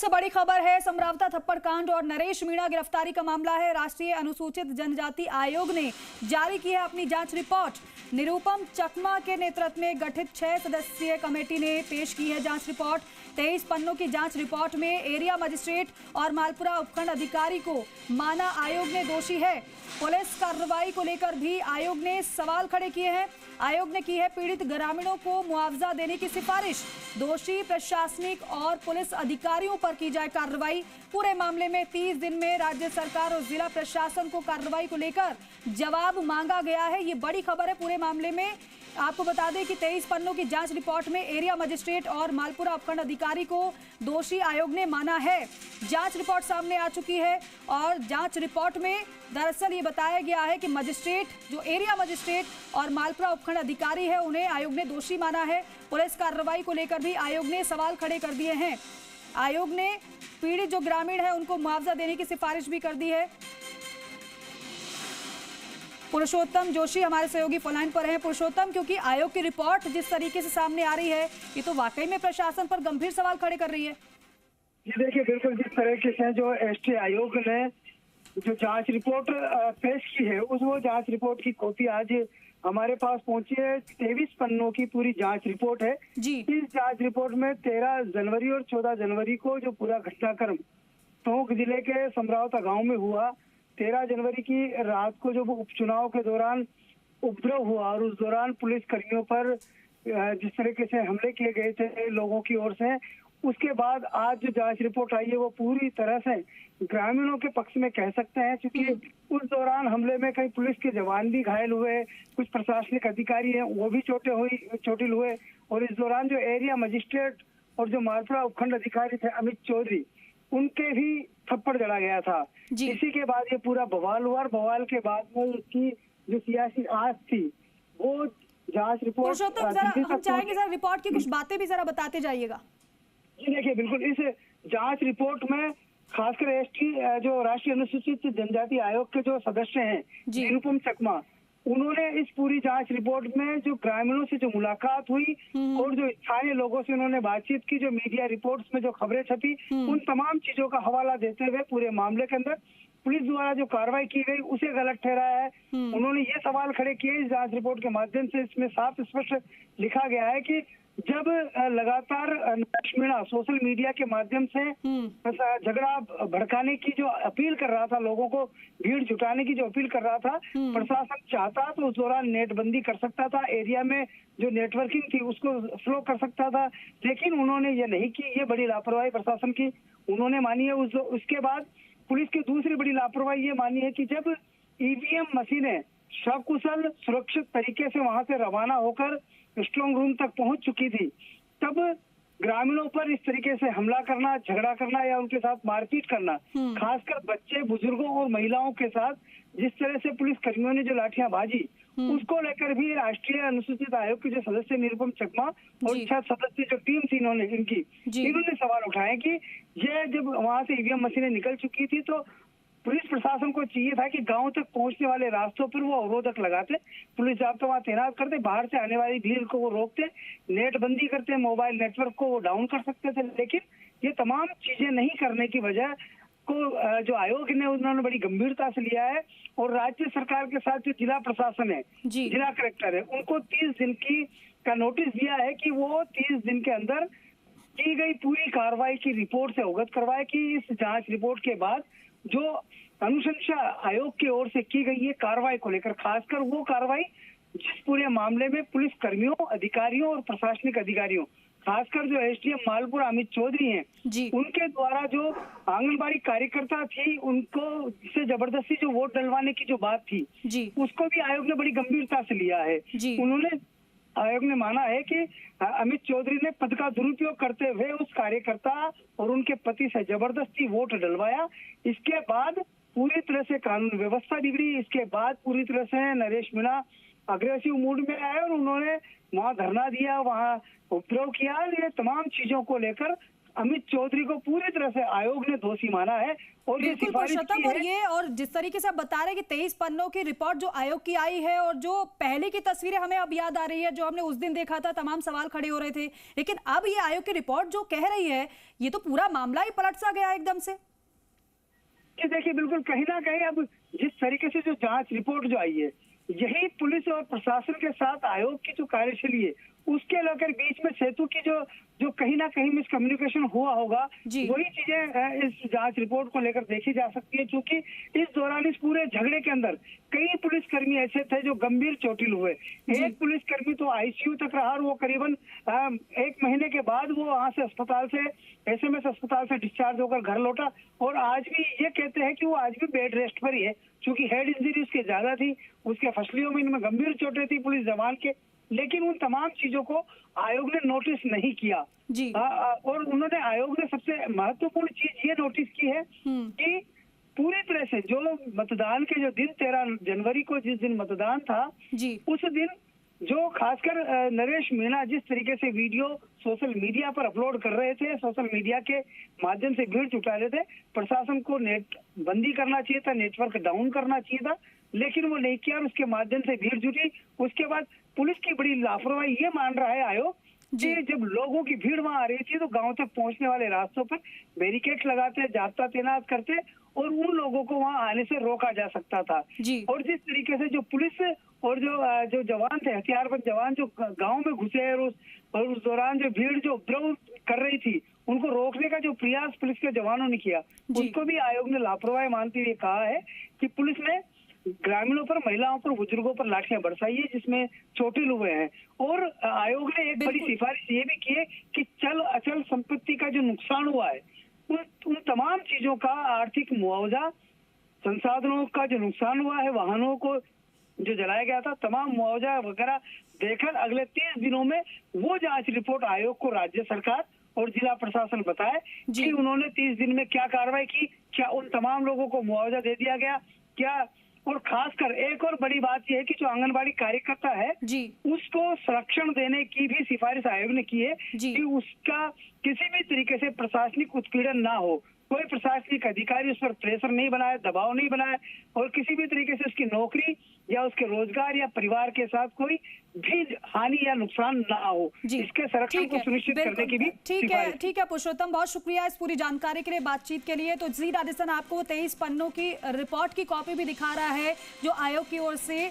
सबसे बड़ी खबर है समरावता थप्पड़ कांड और नरेश मीणा गिरफ्तारी का मामला है। राष्ट्रीय अनुसूचित जनजाति आयोग ने जारी की है अपनी जांच रिपोर्ट। निरुपम चकमा के नेतृत्व में गठित 6 सदस्यीय कमेटी ने पेश की है जांच रिपोर्ट। 23 पन्नों की जांच रिपोर्ट में एरिया मजिस्ट्रेट और मालपुरा उपखंड अधिकारी को माना आयोग ने दोषी है। पुलिस कार्रवाई को लेकर भी आयोग ने सवाल खड़े किए हैं। आयोग ने की है पीड़ित ग्रामीणों को मुआवजा देने की सिफारिश। दोषी प्रशासनिक और पुलिस अधिकारियों पर की जाए कार्रवाई। पूरे मामले में 30 दिन में राज्य सरकार और जिला प्रशासन को कार्रवाई को लेकर जवाब मांगा गया है। ये बड़ी खबर है पूरे मामले में। आपको बता दें कि 23 पन्नों की जांच रिपोर्ट में एरिया मजिस्ट्रेट और मालपुरा उपखंड अधिकारी को दोषी आयोग ने माना है। जांच रिपोर्ट सामने आ चुकी है और जांच रिपोर्ट में दरअसल ये बताया गया है कि मजिस्ट्रेट, जो एरिया मजिस्ट्रेट और मालपुरा उपखंड अधिकारी है, उन्हें आयोग ने दोषी माना है। पुलिस कार्रवाई को लेकर भी आयोग ने सवाल खड़े कर दिए हैं। आयोग ने पीड़ित जो ग्रामीण है उनको मुआवजा देने की सिफारिश भी कर दी है। पुरुषोत्तम जोशी हमारे सहयोगी फोनलाइन पर हैं। पुरुषोत्तम, क्योंकि आयोग की रिपोर्ट जिस तरीके से सामने आ रही है, ये तो वाकई में प्रशासन पर गंभीर सवाल खड़े कर रही है। जी देखिए, बिल्कुल जिस तरीके से जो एसटी आयोग ने जो जांच रिपोर्ट पेश की है, वो जांच रिपोर्ट की कॉपी आज हमारे पास पहुंची है। 23 पन्नों की पूरी जांच रिपोर्ट है जी। इस जांच रिपोर्ट में 13 जनवरी और 14 जनवरी को जो पूरा घटनाक्रम टोंक जिले के समरावता गांव में हुआ, 13 जनवरी की रात को जो उपचुनाव के दौरान उपद्रव हुआ और उस दौरान पुलिस कर्मियों पर जिस तरीके से हमले किए गए थे लोगों की ओर से, उसके बाद आज जो जांच रिपोर्ट आई है वो पूरी तरह से ग्रामीणों के पक्ष में कह सकते हैं, क्योंकि उस दौरान हमले में कई पुलिस के जवान भी घायल हुए, कुछ प्रशासनिक अधिकारी हैं वो भी चोटिल हुए, और इस दौरान जो एरिया मजिस्ट्रेट और जो मालपुरा उपखंड अधिकारी थे अमित चौधरी, उनके भी थप्पड़ जड़ा गया था। इसी के बाद ये पूरा बवाल हुआ और बवाल के बाद में इसकी जो सियासी आस थी वो जांच रिपोर्ट। हम चाहेंगे जरा रिपोर्ट की कुछ बातें भी जरा बताते जाइएगा। जी देखिए, बिल्कुल इस जांच रिपोर्ट में खासकर एसटी जो राष्ट्रीय अनुसूचित जनजाति आयोग के जो सदस्य हैं निरुपम चकमा, उन्होंने इस पूरी जांच रिपोर्ट में जो ग्रामीणों से जो मुलाकात हुई और जो स्थानीय लोगों से उन्होंने बातचीत की, जो मीडिया रिपोर्ट्स में जो खबरें छपी, उन तमाम चीजों का हवाला देते हुए पूरे मामले के अंदर पुलिस द्वारा जो कार्रवाई की गई उसे गलत ठहराया है। उन्होंने ये सवाल खड़े किए इस जांच रिपोर्ट के माध्यम से। इसमें साफ स्पष्ट लिखा गया है कि जब लगातार नरेश मीणा सोशल मीडिया के माध्यम से झगड़ा भड़काने की जो अपील कर रहा था, लोगों को भीड़ जुटाने की जो अपील कर रहा था, प्रशासन चाहता तो उस दौरान नेटबंदी कर सकता था, एरिया में जो नेटवर्किंग थी उसको स्लो कर सकता था, लेकिन उन्होंने ये नहीं की। ये बड़ी लापरवाही प्रशासन की उन्होंने मानी है। उसके बाद पुलिस की दूसरी बड़ी लापरवाही ये मानी है कि जब ईवीएम मशीनें सकुशल सुरक्षित तरीके से वहां से रवाना होकर स्ट्रांग रूम तक पहुंच चुकी थी, तब ग्रामीणों पर इस तरीके से हमला करना, झगड़ा करना या उनके साथ मारपीट करना, खासकर बच्चे, बुजुर्गों और महिलाओं के साथ जिस तरह से पुलिस कर्मियों ने जो लाठियां बाजी, उसको लेकर भी राष्ट्रीय अनुसूचित आयोग के जो सदस्य निरुपम चकमा और 6 सदस्य जो टीम थी इन्होंने सवाल उठाए कि ये जब वहां से ईवीएम मशीनें निकल चुकी थी तो पुलिस प्रशासन को चाहिए था कि गांव तक पहुंचने वाले रास्तों पर वो अवरोधक लगाते, पुलिस जाब्ता वहां तैनात करते, बाहर से आने वाली भीड़ को वो रोकते, नेट बंदी करते, मोबाइल नेटवर्क को वो डाउन कर सकते थे। लेकिन ये तमाम चीजें नहीं करने की वजह को जो आयोग ने उन्होंने बड़ी गंभीरता से लिया है और राज्य सरकार के साथ जो जिला प्रशासन है, जिला कलेक्टर है, उनको 30 दिन का नोटिस दिया है कि वो 30 दिन के अंदर की गई पूरी कार्रवाई की रिपोर्ट से अवगत करवाए कि इस जांच रिपोर्ट के बाद जो अनुशंसा आयोग की ओर से की गई है कार्रवाई को लेकर, खासकर वो कार्रवाई जिस पूरे मामले में पुलिस कर्मियों, अधिकारियों और प्रशासनिक अधिकारियों, खासकर जो एसडीएम मालपुरा अमित चौधरी हैं, उनके द्वारा जो आंगनबाड़ी कार्यकर्ता थी उनको से जबरदस्ती जो वोट डलवाने की जो बात थी, उसको भी आयोग ने बड़ी गंभीरता से लिया है। आयोग ने माना है कि अमित चौधरी ने पद का दुरुपयोग करते हुए उस कार्यकर्ता और उनके पति से जबरदस्ती वोट डलवाया। इसके बाद पूरी तरह से कानून व्यवस्था बिगड़ी। इसके बाद पूरी तरह से नरेश मीणा अग्रेसिव मूड में आए और उन्होंने वहां धरना दिया, वहां उपद्रव किया। ये तमाम चीजों को लेकर अमित चौधरी को पूरी तरह से आयोग ने दोषी माना है। और ये सिफारिश की और ये और जिस तरीके से आप बता रहे हैं कि 23 पन्नों की रिपोर्ट जो आयोग की आई है और जो पहले की तस्वीरें हमें अब याद आ रही है, जो हमने उस दिन देखा था, तमाम सवाल खड़े हो रहे थे, लेकिन अब ये आयोग की रिपोर्ट जो कह रही है, ये तो पूरा मामला ही पलट सा गया एकदम से। देखिए बिल्कुल कहीं ना कहीं अब जिस तरीके से जो जांच रिपोर्ट जो आई है, यही पुलिस और प्रशासन के साथ आयोग की जो कार्यशैली है उसके लेकर बीच में सेतु की जो कहीं ना कहीं मिसकम्युनिकेशन हुआ होगा, वही चीजें इस जांच रिपोर्ट को लेकर देखी जा सकती है। क्योंकि इस दौरान इस पूरे झगड़े के अंदर कई पुलिसकर्मी ऐसे थे जो गंभीर चोटिल हुए। एक पुलिसकर्मी तो आईसीयू तक रहा और वो करीबन 1 महीने के बाद वो वहां से अस्पताल से एसएमएस अस्पताल से डिस्चार्ज होकर घर लौटा और आज भी ये कहते हैं कि वो आज भी बेड रेस्ट पर ही है, क्योंकि हेड इंजरी उसके ज्यादा थी, उसके फसलियों में इनमें गंभीर चोटें थी पुलिस जवान के। लेकिन उन तमाम चीजों को आयोग ने नोटिस नहीं किया जी। और उन्होंने आयोग ने सबसे महत्वपूर्ण चीज ये नोटिस की है कि पूरी तरह से जो मतदान के जो दिन 13 जनवरी को जिस दिन मतदान था जी, उस दिन जो खासकर नरेश मीणा जिस तरीके से वीडियो सोशल मीडिया पर अपलोड कर रहे थे, सोशल मीडिया के माध्यम से भीड़ जुटा रहे थे, प्रशासन को नेट बंदी करना चाहिए था, नेटवर्क डाउन करना चाहिए था, लेकिन वो नहीं किया और उसके माध्यम से भीड़ जुटी। उसके बाद पुलिस की बड़ी लापरवाही ये मान रहा है आयोग कि जब लोगों की भीड़ वहां आ रही थी तो गांव तक पहुंचने वाले रास्तों पर बैरिकेड लगाते, जाब्ता तैनात करते और उन लोगों को वहां आने से रोका जा सकता था। और जिस तरीके से जो पुलिस और जो जवान थे, हथियारबंद जवान जो गांव में घुसे और उस दौरान जो भीड़ जो उपद्रव कर रही थी उनको रोकने का जो प्रयास पुलिस के जवानों ने किया, उसको भी आयोग ने लापरवाही मानते हुए कहा है कि पुलिस ने ग्रामीणों पर, महिलाओं पर, बुजुर्गों पर लाठियां बरसाई है जिसमें चोटिल हुए हैं। और आयोग ने एक बड़ी सिफारिश ये भी की है कि चल अचल संपत्ति का जो नुकसान हुआ है उन तमाम चीजों का आर्थिक मुआवजा, संसाधनों का जो नुकसान हुआ है, वाहनों को जो जलाया गया था, तमाम मुआवजा वगैरह देकर अगले 30 दिनों में वो जांच रिपोर्ट आयोग को राज्य सरकार और जिला प्रशासन बताए कि उन्होंने 30 दिन में क्या कार्रवाई की, क्या उन तमाम लोगों को मुआवजा दे दिया गया क्या। और खासकर एक और बड़ी बात यह है कि जो आंगनबाड़ी कार्यकर्ता है उसको संरक्षण देने की भी सिफारिश आयोग ने की है कि उसका किसी भी तरीके से प्रशासनिक उत्पीड़न ना हो, कोई प्रशासनिक अधिकारी उस पर प्रेशर नहीं बनाए, दबाव नहीं बनाए और किसी भी तरीके से उसकी नौकरी या उसके रोजगार या परिवार के साथ कोई भी हानि या नुकसान ना हो, इसके संरक्षण को सुनिश्चित करने की भी ठीक है पुरुषोत्तम, बहुत शुक्रिया इस पूरी जानकारी के लिए, बातचीत के लिए। तो जी राजस्थान आपको 23 पन्नों की रिपोर्ट की कॉपी भी दिखा रहा है जो आयोग की ओर से